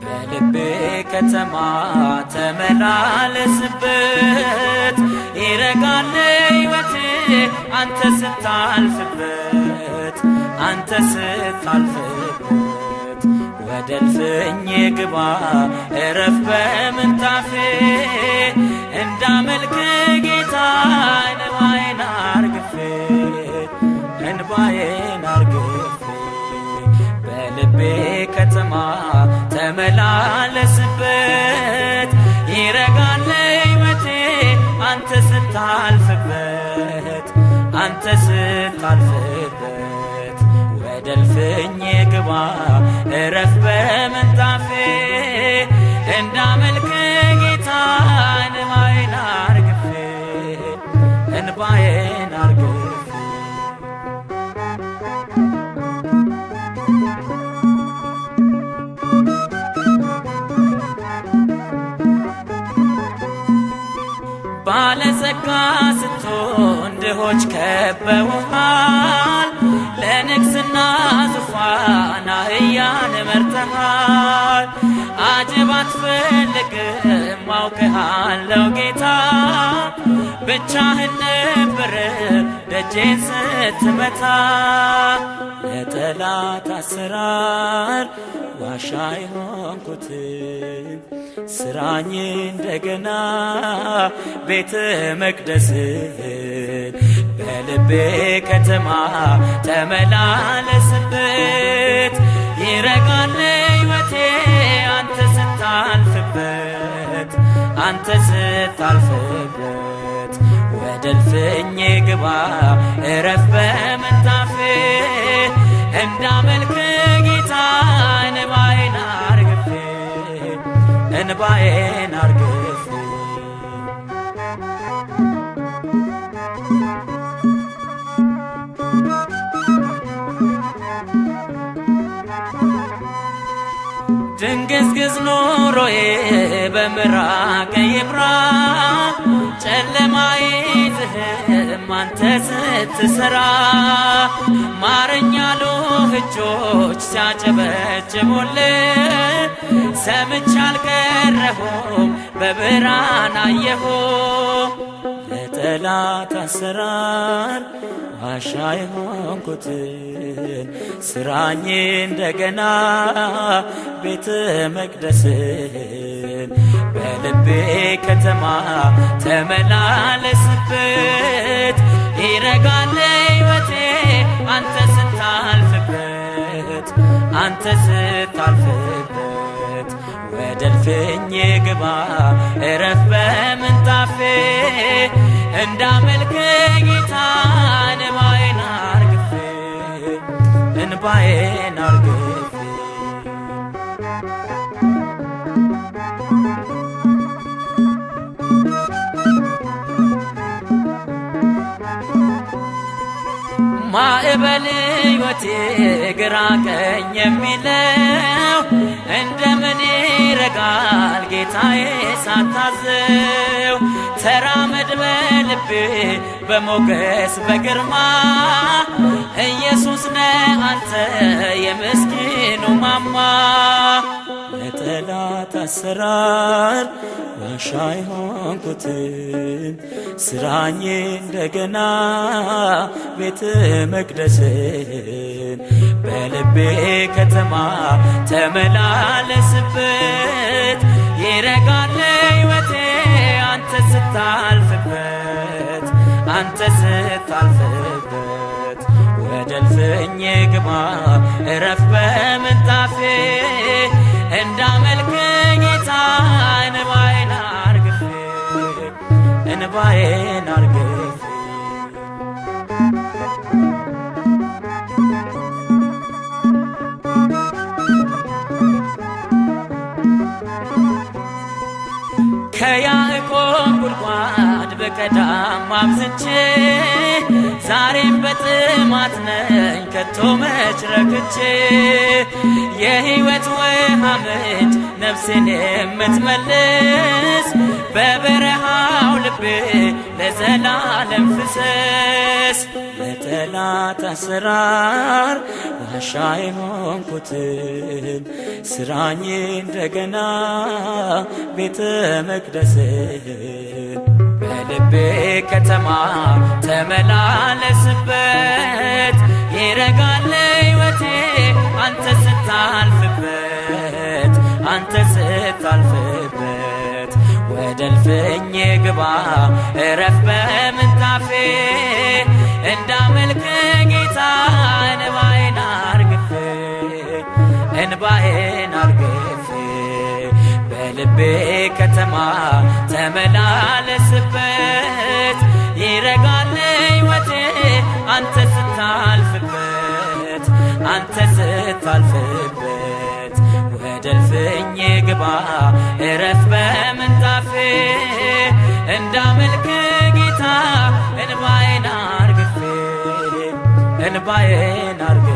በልቤ ከተማ ተመላለስበት ይረጋል ሕይወቴ አንተ ስታልፍበት አንተ ስታልፍበት ወደ እልፍኜ ግባ እረፍ በምንጣፌ እንዳመልክ ጌታ እንባዬን አርግፌ እንባዬን አርግፌ በልቤ ከተማ ተመላለስበት ይረጋል ሕይወቴ አንተ ስታልፍበት አንተ ስታልፍበት ወደ እልፍኜ ግባ እረፍ በምንጣፌ እንዳመልክ ጌታ እንባዬን አርግፌ እንባዬን አርግፌ ባለጸጋ ስትሆን ድሆች ከበውሃል ለንግስና ዙፋን አህያን መርተሃል አጀብ አትፈልግም አውቅሃለሁ ጌታ ብቻህን ነበር ደጄን ስትመታ ለጠላት አሰራር ዋሻ የሆንኩትን ስራኝ እንደገና ቤተ መቅደስን በልቤ ከተማ ተመላለስበት ይረጋል ሕይወቴ አንተ ስታልፍበት አንተ ስታልፍበት ወደ እልፍኜ ግባ እረፍ በምንጣፌ እንዳመልክ ጌታ እንባዬን አርግፌ እንባዬን አርግፌ ድንግዝግዝ ኑሮዬ በምራቅ ይብራ ጨለማዬ ዝህም አንተ ስትሰራ ማረኝ ያሉ እጆች ሲያጨበጭቡልኝ ሰምቼ አልቀረሁም በብርሃን አየሁ ለጠላት አሰራር ዋሻ የሆንኩትን ስራኝ እንደገና ቤተ መቅደስን በልቤ ከተማ ተመላለስበት ይረጋል ሕይወቴ አንተ ስታልፍበት አንተ ስታልፍበት ወደ እልፍኜ ግባ እረፍ በምንጣፌ እንዳመልክ ጌታ እንባዬን አርግፌ እንባዬን አርግፌ ማዕበል ሕይወቴ ግራ ቀኝ የሚለው እንደምን ይረጋል ጌታዬ ሳታዘው ተራመድ በልቤ በሞገስ በግርማ ኢየሱስ ነህ አንተ የምስኪኑ ማማ ለጠላት አሰራር ዋሻ የሆንኩትን ስራኝ እንደገና ቤተ መቅደስን በልቤ ከተማ ተመላለስበት ይረጋል ሕይወቴ አንተ ስታልፍበት አንተ ስታልፍበት ወደ እልፍኜ ግባ እረፍ በምንጣፌ እንዳመልክ ጌታ እንባዬን አርግፌ እንባዬን አርግፌ ከያዕቆብ ጉድጓድ ብቀዳም አብዝቼ ዛሬም በጥማት ነኝ ከቶ መች ረክቼ የሕይወት ውሃ ምንጭ ነፍሴን የምትመልስ በበረሃው ልቤ ለዘላለም ፍሰስ ለጠላት አሰራር ዋሻ የሆንኩትን ስራኝ እንደገና ቤተ መቅደስን በልቤ ከተማ ተመላለስበት ይረጋል ሕይወቴ አንተ ስታልፍበት አንተ ስታልፍበት ወደ እልፍኜ ግባ እረፍ በምንጣፌ እንዳመልክ ጌታ እንባዬን አርግፌ እንባዬን አርግፌ በልቤ ከተማ ተመላለስበት ይረጋል ሕይወቴ አንተ ስታልፍበት አንተ ስታልፍበት ወደ እልፍኜ ግባ እረፍ በምንጣፌ እንዳመልክ ጌታ እንባዬን አርግፌ እንባዬን አርግፌ